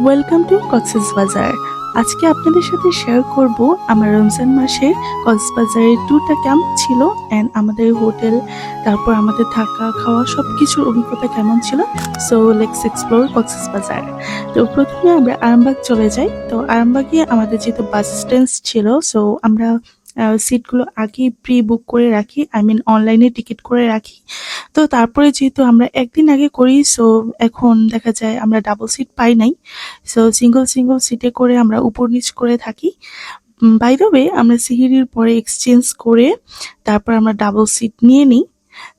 Welcome to Cox's Bazar. আজকে আপনাদের সাথে শেয়ার করব আমার রমজান মাসে কক্সবাজারের ট্যুরটা কেমন ছিল অ্যান্ড আমাদের হোটেল, তারপর আমাদের থাকা খাওয়া সবকিছুর অভিজ্ঞতা কেমন ছিল। So let's explore Cox's Bazar. তো প্রথমে আমরা আরামবাগ চলে যাই। তো আরামবাগে আমাদের যেহেতু বাস স্ট্যান্ড ছিল, সো আমরা সিটগুলো আগেই প্রি বুক করে রাখি, আই মিন অনলাইনে টিকিট করে রাখি। তো তারপরে যেহেতু আমরা একদিন আগে করি, সো এখন দেখা যায় আমরা ডাবল সিট পাই নাই। সো সিঙ্গল সিঙ্গল সিটে করে আমরা উপর নিচ করে থাকি। বাই দ্য ওয়ে, আমরা সিঁড়ির পরে এক্সচেঞ্জ করে তারপর আমরা ডাবল সিট নিয়ে নিই।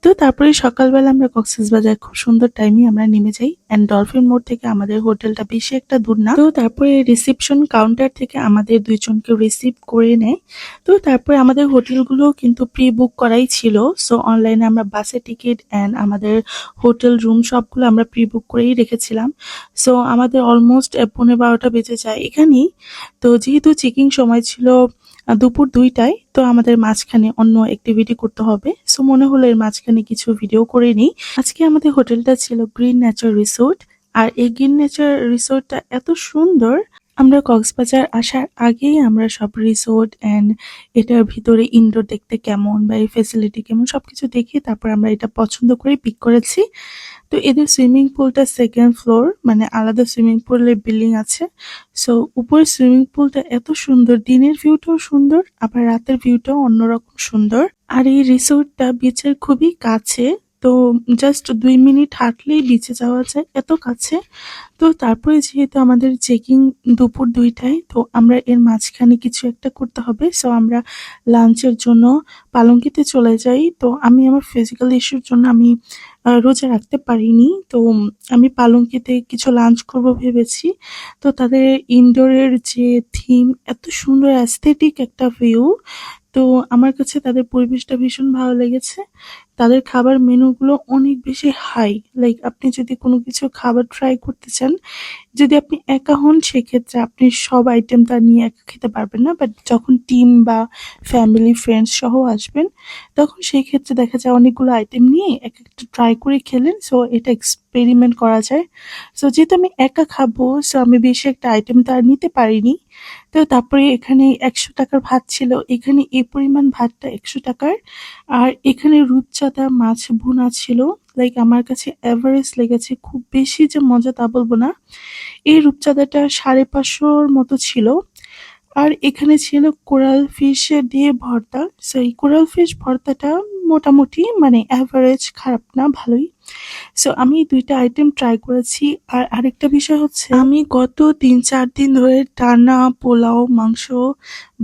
তো তারপরে সকালবেলা আমরা কক্সবাজার খুব সুন্দর টাইমে আমরা নেমে যাই অ্যান্ড ডলফিন মোড় থেকে আমাদের হোটেলটা বেশি একটা দূর না। তো তারপরে রিসেপশন কাউন্টার থেকে আমাদের দুইজনকে রিসিভ করে নেয়। তো তারপরে আমাদের হোটেলগুলো কিন্তু প্রি বুক করাই ছিল। সো অনলাইনে আমরা বাসের টিকিট অ্যান্ড আমাদের হোটেল রুম সবগুলো আমরা প্রি বুক করেই রেখেছিলাম। সো আমাদের অলমোস্ট 11:30 বেজে যায় এখানেই। তো যেহেতু চেকিং সময় ছিল দুপুর 2টায়, তো আমাদের মাঝখানে অন্য অ্যাক্টিভিটি করতে হবে। সো মনে হলো এর মাঝখানে কিছু ভিডিও করে নিই। আজকে আমাদের হোটেলটা ছিল গ্রিন নেচার রিসোর্ট। আর এই গ্রিন নেচার রিসোর্টটা এত সুন্দর, আমরা কক্সবাজার আসার আগেই আমরা সব রিসোর্ট অ্যান্ড এটার ভিতরে ইনডোর দেখতে কেমন বা এই ফেসিলিটি কেমন সবকিছু দেখে তারপর আমরা এটা পছন্দ করে পিক করেছি। তো এদের সুইমিং পুলটা সেকেন্ড ফ্লোর, মানে আলাদা সুইমিং পুলের বিল্ডিং আছে। সো উপরের সুইমিং পুলটা এত সুন্দর, দিনের ভিউটাও সুন্দর আবার রাতের ভিউটাও অন্যরকম সুন্দর। আর এই রিসোর্টটা বিচের খুবই কাছে। তো জাস্ট 2 মিনিট হাঁটলেই বিচে যাওয়া যায়, এত কাছে। তো তারপরে যেহেতু আমাদের চেকিং দুপুর 2টায়, তো আমরা এর মাঝখানে কিছু একটা করতে হবে। সো আমরা লাঞ্চের জন্য পালঙ্কিতে চলে যাই। তো আমি আমার ফিজিক্যাল ইস্যুর জন্য আমি রোজা রাখতে পারিনি। তো আমি পালঙ্কিতে কিছু লাঞ্চ করব ভেবেছি। তো তাদের ইনডোরের যে থিম, এত সুন্দর অ্যাস্থেটিক একটা ভিউ। তো আমার কাছে তাদের পরিবেশটা ভীষণ ভালো লেগেছে। তাদের খাবার মেনুগুলো অনেক বেশি হাই। লাইক আপনি যদি কোনো কিছু খাবার ট্রাই করতে চান, যদি আপনি একা হন সেক্ষেত্রে আপনি সব আইটেম তা নিয়ে একা খেতে পারবেন না, বাট যখন টিম বা ফ্যামিলি ফ্রেন্ডস সহ আসবেন, তখন সেই ক্ষেত্রে দেখা যায় অনেকগুলো আইটেম নিয়ে এক একটা ট্রাই করে খেলেন। সো এটা এক্সপেরিমেন্ট করা যায়। সো যেহেতু আমি একা খাবো, সো আমি বেশি একটা আইটেম তো আর নিতে পারিনি। তো তারপরে এখানে 100 টাকার ভাত ছিল, এখানে এই পরিমাণ ভাতটা 100 টাকার। আর এখানে রূপচাঁদা মাছ ভুনা ছিল। লাইক আমার কাছে এভারেজ লেগেছে, খুব বেশি যে মজা তা বলবো না। এই রূপচাঁদাটা 550-র মতো ছিল। আর এখানে ছিল কোরাল ফিশ দিয়ে ভর্তা। সো এই কোরাল ফিশ ভর্তাটা মোটামুটি মানে এভারেজ, খারাপ না, ভালোই। সো আমি এই 2টা আইটেম ট্রাই করেছি। আর আরেকটা বিষয় হচ্ছে, আমি গত 3-4 দিন ধরে টানা পোলাও, মাংস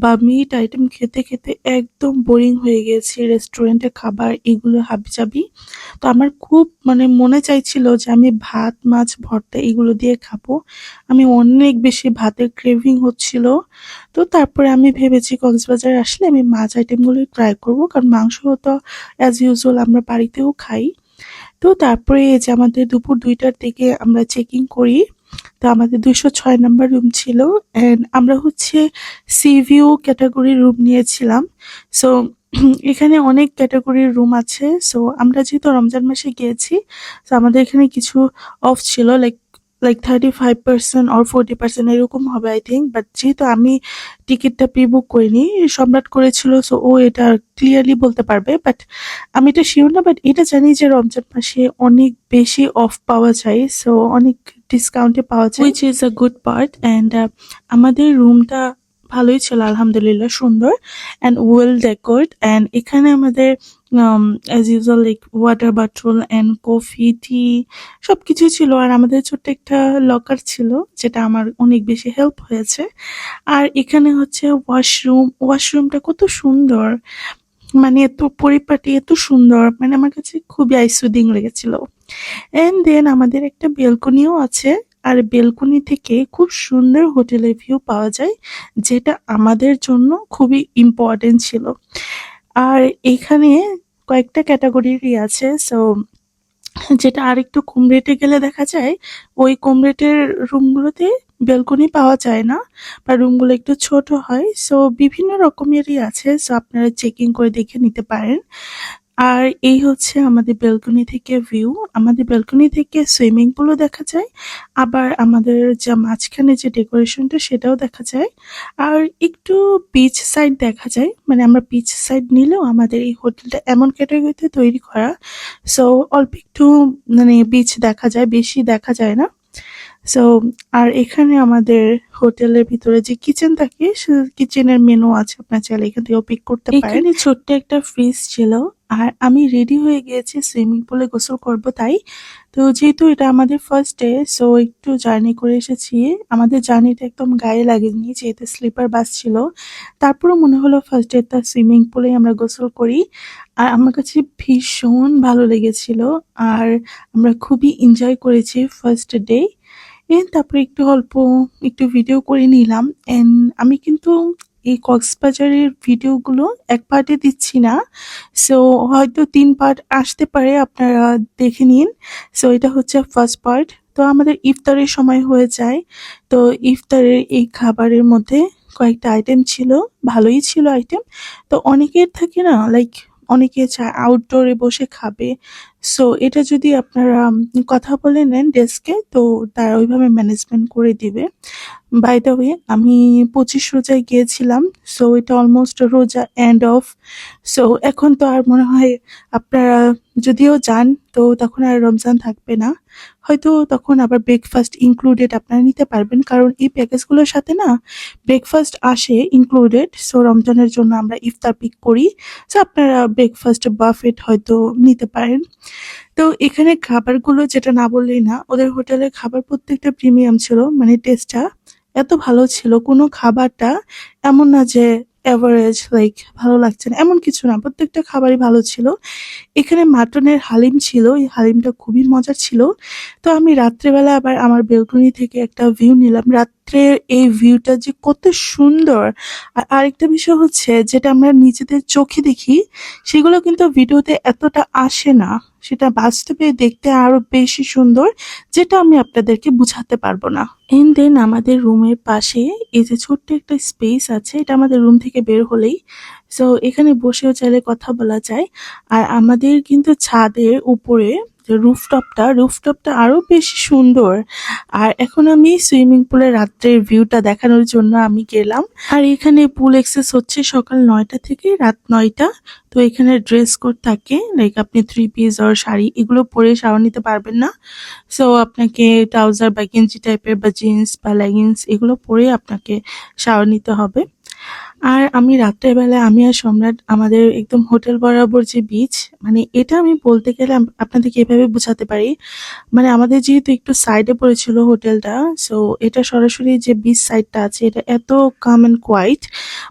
বা মিট আইটেম খেতে খেতে একদম বোরিং হয়ে গেছি। রেস্টুরেন্টে খাবার এগুলো হাবিজাবি। তো আমার খুব মানে মনে চাইছিল যে আমি ভাত, মাছ, ভর্তা এগুলো দিয়ে খাবো। আমি অনেক বেশি ভাতের ক্রেভিং হচ্ছিল। তো তারপরে আমি ভেবেছি কক্সবাজার আসলে আমি মাছ আইটেমগুলো ট্রাই করব, কারণ মাংস তো অ্যাজ ইউজুয়াল আমরা বাড়িতেও খাই। তো তারপরে এই যে আমাদের দুপুর 2টার দিকে আমরা চেকিং করি। তো আমাদের 206 নম্বর রুম ছিল অ্যান্ড আমরা হচ্ছে সি ভিউ ক্যাটাগরির রুম নিয়েছিলাম। সো এখানে অনেক ক্যাটাগরির রুম আছে। সো আমরা যেহেতু রমজান মাসে গিয়েছি, তো আমাদের এখানে কিছু অফ ছিল, লাইক লাইক 35% অর 40% এরকম হবে আই থিঙ্ক। বাট যেহেতু আমি টিকিটটা প্রি বুক করিনি, সম্রাট করেছিল, সো ও এটা ক্লিয়ারলি বলতে পারবে। বাট আমি এটা শিওর না, বাট এটা জানি যে রমজান মাসে অনেক বেশি অফ পাওয়া যায়। সো অনেক ডিসকাউন্টে পাওয়া যায়, which is a good part. And আমাদের রুমটা ভালোই ছিল, আলহামদুলিল্লাহ, সুন্দর অ্যান্ড ওয়েল ডেকোর্ড। অ্যান্ড এখানে আমাদের as usual like water bottle and coffee, tea সবকিছুই ছিল। আর আমাদের ছোট্ট একটা লকার ছিল, যেটা আমার অনেক বেশি হেল্প হয়েছে। আর এখানে হচ্ছে ওয়াশরুমটা কত সুন্দর, মানে এত পরিপাটি, এত সুন্দর, মানে আমার কাছে খুবই আইসুদিং লেগেছিল। এন্ড দেন আমাদের একটা বেলকনিও আছে। আর বেলকনি থেকে খুব সুন্দর হোটেলের ভিউ পাওয়া যায়, যেটা আমাদের জন্য খুবই ইম্পর্টেন্ট ছিল। আর এখানে কয়েকটা ক্যাটাগরিরই আছে। সো যেটা আরেকটু কম রেটে গেলে দেখা যায় ওই কম রেটের রুমগুলোতে বেলকনি পাওয়া যায় না, বা রুমগুলো একটু ছোট হয়। সো বিভিন্ন রকমেরই আছে, সো আপনারা চেকিং করে দেখে নিতে পারেন। আর এই হচ্ছে আমাদের ব্যালকনি থেকে ভিউ। আমাদের ব্যালকনি থেকে সুইমিং পুলও দেখা যায়। আবার আমাদের যা মাঝখানে যে ডেকোরেশনটা সেটাও দেখা যায়। আর একটু বিচ সাইড দেখা যায়। মানে আমরা বিচ সাইড নিলেও আমাদের এই হোটেলটা এমন ক্যাটাগরিতে তৈরি করা। সো অল্প একটু মানে বিচ দেখা যায়, বেশি দেখা যায় না। সো আর এখানে আমাদের হোটেলের ভিতরে যে কিচেন থাকে সে কিচেনের মেনু আছে, আপনার চাইলে এখান থেকেও পিক করতে পারেন। এখানে ছোট্ট একটা ফ্রিজ ছিল আর আমি রেডি হয়ে গিয়েছি সুইমিং পুলে গোসল করব তাই। তো যেহেতু এটা আমাদের ফার্স্ট ডে সো একটু জার্নি করে এসেছি। আমাদের জার্নিটা একদম গায়ে লাগেনি যেহেতু স্লিপার বাস ছিল। তারপরেও মনে হলো ফার্স্ট ডে তা সুইমিং পুলে আমরা গোসল করি। আর আমার কাছে ভীষণ ভালো লেগেছিল। আর আমরা খুবই এনজয় করেছি ফার্স্ট ডে। তারপরে একটু অল্প একটু ভিডিও করে নিলাম। আমি কিন্তু এই কক্সবাজারের ভিডিওগুলো এক পার্টে দিচ্ছি না। সো হয়তো ৩ পার্ট আসতে পারে, আপনারা দেখে নিন। সো এটা হচ্ছে ফার্স্ট পার্ট। তো আমাদের ইফতারের সময় হয়ে যায়। তো ইফতারের এই খাবারের মধ্যে কয়েকটা আইটেম ছিল, ভালোই ছিল আইটেম। তো অনেকের থাকে না লাইক অনেকে চায় আউটডোরে বসে খাবে। সো এটা যদি আপনারা কথা বলে নেন ডেস্কে তো তারা ওইভাবে ম্যানেজমেন্ট করে দিবে। বাই দ্য ওয়ে আমি ২৫ রোজায় গিয়েছিলাম। সো এটা অলমোস্ট রোজা এন্ড অফ। সো এখন তো আর মনে হয় আপনারা যদিও যান তো তখন আর রমজান থাকবে না। হয়তো তখন আবার ব্রেকফাস্ট ইনক্লুডেড আপনারা নিতে পারবেন, কারণ এই প্যাকেজগুলোর সাথে না ব্রেকফাস্ট আসে ইনক্লুডেড। সো রমজানের জন্য আমরা ইফতার পিক করি। সো আপনারা ব্রেকফাস্ট বাফেট হয়তো নিতে পারেন। তো এখানে খাবারগুলো যেটা না বললেই না, ওদের হোটেলের খাবার প্রত্যেকটা প্রিমিয়াম ছিল। মানে টেস্টটা এত ভালো ছিল, কোনো খাবারটা এমন না যে এভারেজ লাইক ভালো লাগছে না, এমন কিছু না। প্রত্যেকটা খাবারই ভালো ছিল। এখানে মাটনের হালিম ছিল, এই হালিমটা খুবই মজার ছিল। তো আমি রাত্রেবেলা আবার আমার বেলকনি থেকে একটা ভিউ নিলাম। রাত্রের এই ভিউটা যে কত সুন্দর! আর আরেকটা বিষয় হচ্ছে যেটা আমরা নিজেদের চোখে দেখি সেগুলো কিন্তু ভিডিওতে এতটা আসে না। সেটা বাস্তবে দেখতে আরো বেশি সুন্দর, যেটা আমি আপনাদেরকে বুঝাতে পারবো না। এন্ড দেন আমাদের রুমের পাশে এই যে ছোট্ট একটা স্পেস আছে, এটা আমাদের রুম থেকে বের হলেই। সো এখানে বসেও চাইলে কথা বলা যায়। আর আমাদের কিন্তু ছাদের উপরে যে রুফটপটা আরো বেশি সুন্দর। আর এখন আমি সুইমিং পুলের রাত্রের ভিউটা দেখানোর জন্য আমি গেলাম। আর এখানে পুল অ্যাক্সেস হচ্ছে সকাল ৯টা থেকে রাত ৯টা। তো এখানে ড্রেস কোড থাকে, লাইক আপনি 3 পিস অর শাড়ি এগুলো পরে শাওয়ার নিতে পারবেন না। সো আপনাকে ট্রাউজার বা গেঞ্জি টাইপের বা জিন্স বা লেগিংস এগুলো পরে আপনাকে শাওয়ার নিতে হবে। আর আমি রাত্রের বেলায় আমি আর সম্রাট আমাদের একদম হোটেল বরাবর যে বিচ, মানে এটা আমি বলতে গেলে আপনাদেরকে এভাবে বোঝাতে পারি। মানে আমাদের যেহেতু একটু সাইডে পড়েছিল হোটেলটা, সো এটা সরাসরি যে বিচ সাইডটা আছে এটা এত কাম এন্ড কোয়াইট,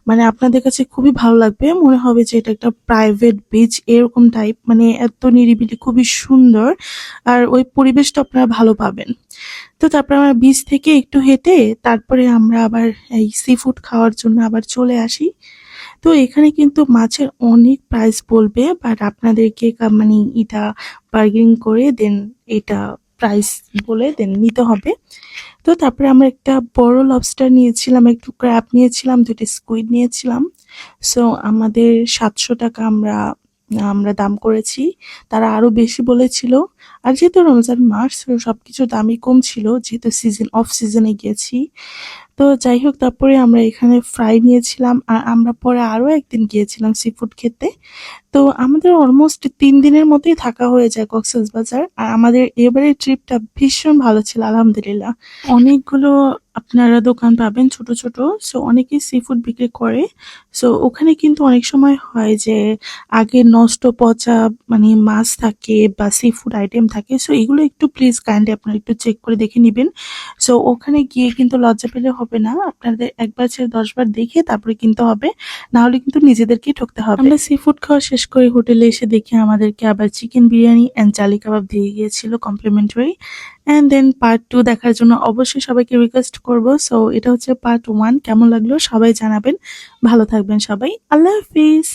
মানে আপনাদের কাছে খুবই ভালো লাগবে। মনে হবে যে এটা একটা প্রাইভেট বিচ এরকম টাইপ, মানে এত নিরিবিলি খুবই সুন্দর। আর ওই পরিবেশটা আপনারা ভালো পাবেন। তো তারপর আমরা বিচ থেকে একটু হেঁটে তারপরে আমরা আবার এই সি ফুড খাওয়ার জন্য আবার চলে আসি। তো এখানে কিন্তু মাছের অনেক প্রাইস বলবে, বাট আপনাদেরকে মানে এটা বার্গেনিং করে দেন এটা প্রাইস বলে দেন নিতে হবে। তো তারপরে আমরা একটা বড় লবস্টার নিয়েছিলাম, একটু ক্র্যাব নিয়েছিলাম, 2টি স্কুইড নিয়েছিলাম। সো আমাদের 700 টাকা আমরা আমরা দাম করেছি। তারা আরো বেশি বলেছিল। আর যেহেতু রমজান মাস তো সবকিছুর দামই কম ছিল, যেহেতু অফ সিজনে গিয়েছি। তো যাই হোক তারপরে আমরা এখানে ফ্রাই নিয়েছিলাম। আর আমরা পরে আরো একদিন গিয়েছিলাম সি ফুড খেতে। তো আমাদের অলমোস্ট ৩ দিনের মতোই থাকা হয়ে যায় কক্সবাজার। আর আমাদের এবারের ট্রিপটা ভীষণ ভালো ছিল আলহামদুলিল্লাহ। অনেকগুলো আপনারা দোকান পাবেন ছোট ছোট। সো অনেকেই সি ফুড বিক্রি করে। সো ওখানে কিন্তু অনেক সময় হয় যে আগে নষ্ট পচা মানে মাছ থাকে বা সি ফুড আইটেম থাকে। সো এগুলো একটু প্লিজ কাইন্ডলি আপনারা একটু চেক করে দেখে নিবেন। সো ওখানে গিয়ে কিন্তু লজ্জা পেলে হবে না, আপনাদের একবার ছেড়ে 10 বার দেখে তারপরে কিনতে হবে, না হলে কিন্তু নিজেদেরকেই ঠকতে হবে। আমরা সি ফুড খাওয়া শেষ করে হোটেলে এসে দেখি আমাদেরকে আবার চিকেন বিরিয়ানি এন্ড চালি কাবাব দিয়ে গিয়েছিল কমপ্লিমেন্টারি। এন্ড দেন পার্ট 2 দেখার জন্য অবশ্যই সবাইকে রিকোয়েস্ট করব। সো এটা হচ্ছে পার্ট 1। কেমন লাগলো সবাই জানাবেন। ভালো থাকবেন সবাই। আল্লাহ হাফিজ।